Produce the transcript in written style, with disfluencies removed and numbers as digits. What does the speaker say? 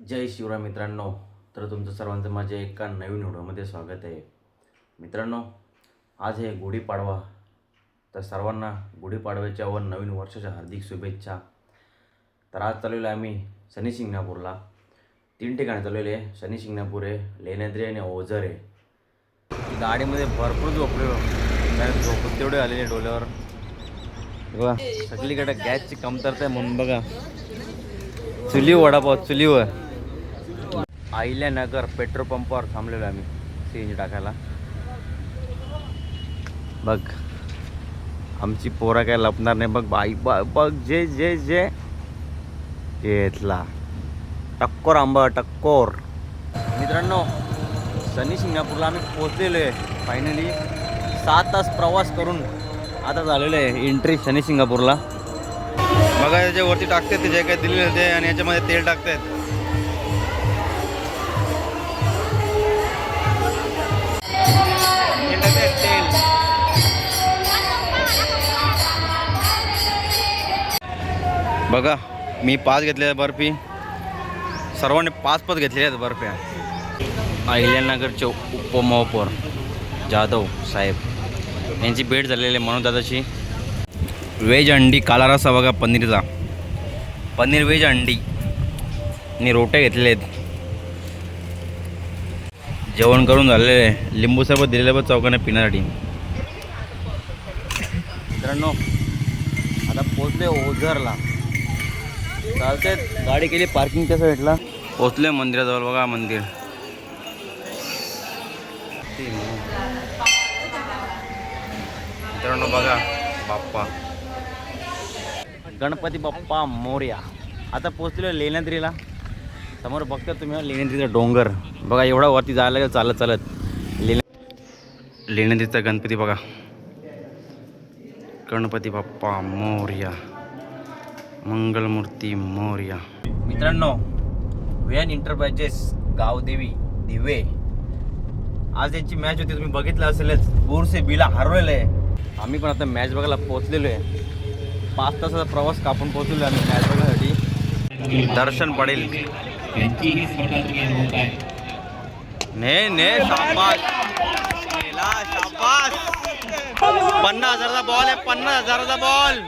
जय शिवराय मित्रांनो. तर तुमचं सर्वांचं माझ्या एका नवीन व्हिडिओमध्ये स्वागत आहे. मित्रांनो, आज आहे गुढीपाडवा. तर सर्वांना गुढीपाडव्याच्या व नवीन वर्षाच्या हार्दिक शुभेच्छा. तर आज चाललेलो आहे आम्ही शनिशिंगणापूरला. 3 ठिकाणी चाललेलो आहे. शनिशिंगणापूर आहे, लेण्याद्री आणि ओझर आहे. गाडीमध्ये भरपूर झोपलेलो, कारण झोपून तेवढे आलेले डोल्यावर. बघा सगळीकडे गॅसची कमतरता आहे म्हणून बघा चुली वडापाव चुलीवर. अहिल्यानगर पेट्रोल पंपावर थांबलेलो आम्ही CNG टाकायला. बघ आमची पोरा काय लपणार नाही. बघ बाई बघ जे जे जे घेतला टक्कोर आंबा टक्कोर. मित्रांनो, शनिशिंगणापूरला आम्ही पोचलेलो आहे फायनली. 7 तास प्रवास करून आता झालेलं आहे एंट्री शनिशिंगणापूरला. बघा याच्यावरती टाकतात ते जे काय दिलेले होते आणि याच्यामध्ये तेल टाकतात. बघा मी 5 घेतलेल्या बर्फी, सर्वांनी 5 घेतलेल्या आहेत बर्फ्या. अहिल्यानगरचे उपमहापौर जाधव साहेब यांची भेट झालेली आहे म्हणून दादाची. व्हेज अंडी काला रस्सा बघा पनीरचा, पनीर व्हेज अंडी आणि रोट्या घेतलेल्या आहेत. जेवण करून झालेलं आहे. लिंबू सरबत दिलेलं बघ चौकाने पिण्यासाठी. मित्रांनो आता पोचले ओझरला. चालते गाडी केली पार्किंगच्या साईडला. पोचले मंदिराजवळ. बघा मंदिर. मित्रांनो बघा बाप्पा गणपती बाप्पा मोरया. आता पोचलो लेण्याद्रीला. समोर बघता तुम्ही लेण्याद्रीचा डोंगर. बघा एवढा वरती जायला लागेल चालत चालत. लेण्याद्रीचा गणपती बघा. गणपती बाप्पा मोरया, मंगलमूर्ती मोरया. मित्रांनो, व्हॅन एंटरप्राइजेस गावदेवी दिवे, आज यांची मॅच होती. तुम्ही बघितलं असेलच. बोरसे बिला हरवलेलं आहे. आम्ही पण आता मॅच बघायला पोहोचलेलो आहे. 5 तासाचा प्रवास कापून पोहोचलेलो आहे आम्ही मॅच बघण्यासाठी. दर्शन पडेल. ने शाबास शाबास. 50,000चा बॉल आहे. 50,000चा बॉल.